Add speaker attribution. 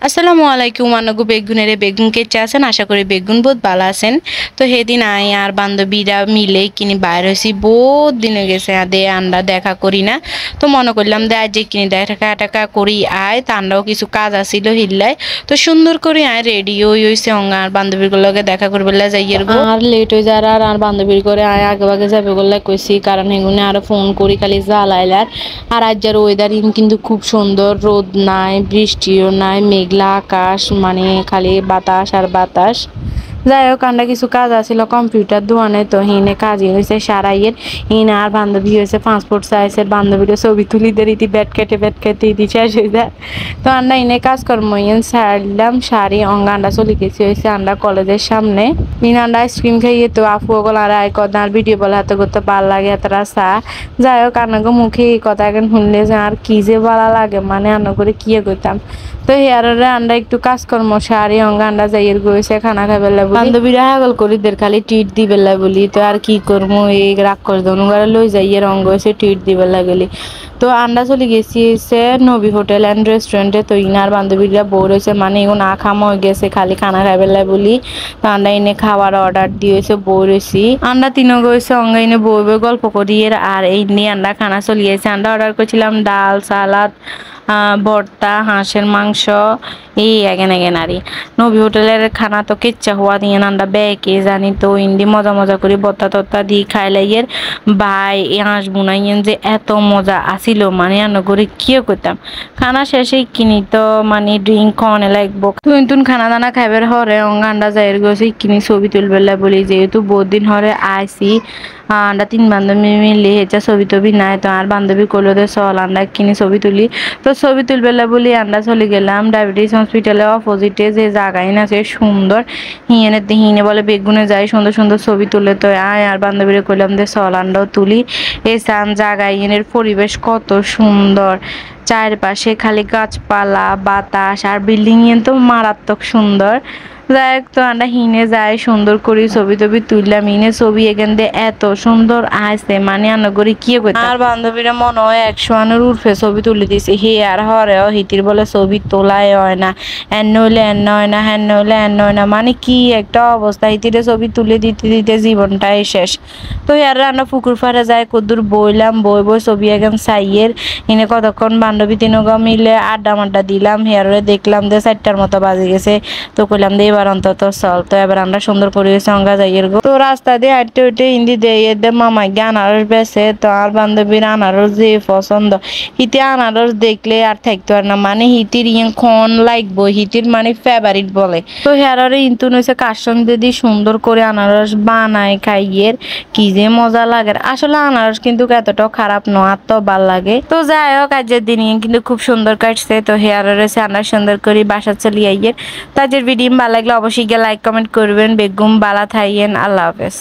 Speaker 1: আসসালামু আলাইকুম আনগো বেগুনের বেগুন কেটে আছেন আশা করি বেগুন বহুত ভালো আছেন। তো সেদিন আই আর বান্ধবীরা মিলে কিনি বাইর হয়েছি বহুত দিন হয়ে গেছে দে আমরা দেখা করি না। তো মনে করলাম দে আজ কিনি দেখা টাকা করি আয় তা আমরাও কিছু কাজ আসিল হিল্লায়। তো সুন্দর করে আয় রেডিও হয়েছে আর বান্ধবীর লগে দেখা করবে যাইয়ের গো আর লেট হয়ে যার আর বান্ধবীর করে আয় আগে আগে যাবে বললে কইছি কারণ এগুলো আরো ফোন করি খালি জ্বালাইলার। আর আজ যার ওয়েদার কিন্তু খুব সুন্দর, রোদ নাই বৃষ্টিও নাই মেঘলা আকাশ, মানে খালি বাতাস আর বাতাস। যাই হোক আমরা কিছু কাজ আছিল কম্পিউটার দোয়ানে, তো হিনে কাজই হয়েছে সারাইয়ের। হিনে আর বান্ধবী হয়েছে পাসপোর্ট সাইজের বান্ধবীর ছবি তুলি দিয়ে রীতি ব্যাট কেটে ইতি শেষ হয়ে যায়। তো আমরা ইনে কাজকর্ম ইন সারলাম সারি অঙ্গ আন্ডা চলে গেছি হয়েছে আমরা কলেজের সামনে। ইন আন্ডা আইসক্রিম খাইয়ে তো আপু ওগুলো আর আয় কথা আর ভিডিও বলে হাতে করতে ভালো লাগে এত রাস্তা। যাই হোক আনাগো মুখে এই কথা এখন শুনলে যে আর কি যে ভালো লাগে, মানে আনা করে কি করতাম। তো হেয়ারে আন্ডা একটু কাজকর্ম সারি অঙ্গ আন্ডা যাইয়ের গেছে খানা খাইবেলা বান্ধবীরা হাগল করি দের খালি ট্রিট দিবেলা বলি। তো আর কি করবো এই রাগ করে দনুগারে লই যাইয়ে রঙ হয়েছে ট্রিট দিবেলা গেলি। তো আন্ডা চলে গেছি হচ্ছে নবী হোটেল অ্যান্ড রেস্টুরেন্টে। তো ইনার বান্ধবীরা বউ রয়েছে, মানে এগুলো না খামো হয়ে গেছে খালি খানা খাইবেলা বলি। তো আন্ডা এনে খাবার অর্ডার দিয়েছে বউ রয়েছি আন্ডা তিনও গেছে অঙ্গ এনে বই বই গল্প করি আর এই নিয়ে আন্ডা খানা চলিয়েছে। আন্ডা অর্ডার করছিলাম ডাল সালাদ ভর্তা হাঁসের মাংস এই এগেন আরি। নবী হোটেলের খানা তো কেচ্চা হওয়া দিয়ে আমরা বেকে জানি। তো ইন্দি মজা মজা করে বত্তা তত্তা দিয়ে খাইলাইয়ের ভাই এই হাঁস বুনাইয়েন যে এত মজা আসিল, মানে আনো করে কিও করতাম। খানা শেষে কিনি তো মানে ড্রিঙ্ক খাওয়ানো লাগবো। তুন খানা দানা খাইবার হরে আন্ডা যাইয়ের গেছে কিনি ছবি তুলবেলা বলি, যেহেতু বহুত দিন হরে আইসি আন্ডা তিন বান্ধবী মিলে হেঁচা ছবি টবি নাই। তো আর বান্ধবী করলো দে চল আন্ডা কিনি ছবি তুলি। তো ছবি তুলবেলা বলি আমরা চলে গেলাম ডায়াবেটিস হসপিটালের অপোজিটে যে জায়গায় না সে সুন্দর হিনে বলে বেগুনে যাই সুন্দর সুন্দর ছবি তুলে। তো আয় আর বান্ধবীরা কইলাম যে চল আমরাও তুলি। এই সান জায়গায় এনের পরিবেশ কত সুন্দর, চারপাশে খালি গাছপালা বাতাস আর বিল্ডিং তো মারাত্মক সুন্দর। যাই হোক তো আমরা হিনে যাই সুন্দর করে ছবি টবি তুললাম। হিনে ছবি এখান দিয়ে এত সুন্দর আসছে, মানে আনগরি কি করতাম। আর বান্ধবীরা মনে হয় 100 উর্ফে ছবি তুলে দিছে হে আর হরেও হিতির বলে ছবি তোলাই হয় না, এন্ন হইলে এন্ন হয় না হেন্ন হইলে এন্ন হয় না, মানে কি একটা অবস্থা। হিতিরে ছবি তুলে দিতে দিতে জীবনটাই শেষ। তো আর আমরা পুকুর পাড়ে যাই কদ্দুর বইলাম বই ছবি এখন চাইয়ের হিনে কতক্ষণ বান্ধবী তিনগা মিলে আড্ডা মাড্ডা দিলাম। হেয়ারে দেখলাম যে 4টার মতো বাজে গেছে। তো কইলাম যে এবার অন্তত চল। তো এবার আমরা সুন্দর পরিবেশে অঙ্গা যাইয়ের গো। তো রাস্তা দিয়ে হাঁটতে উঠে হিন্দি দিয়ে মামাই গিয়ে আনারস বেছে। তো আর বান্ধবীর আনারস যে পছন্দ, হিতে আনারস দেখলে আর থাকতে পারে না, মানে হিতির খন লাগবো হিতির মানে ফেভারিট বলে। তো হেয়ারে ইন্তুন হয়েছে কাশন দিদি সুন্দর করে আনারস বানায় খাইয়ের কি যে মজা লাগে। আসলে আনারস কিন্তু এতটাও খারাপ নয়, তো ভাল লাগে। তো যাই হোক আজকের দিন কিন্তু খুব সুন্দর কাটছে। তো হেয়ারে রয়েছে আমরা সুন্দর করে বাসা চলিয়ে আইয়ের। তো আজকের ভিডিও ভালো লাগলে অবশ্যই গিয়ে লাইক কমেন্ট করবেন। বেগুম বালা থাইয়েন, আল্লাহ হাফেজ।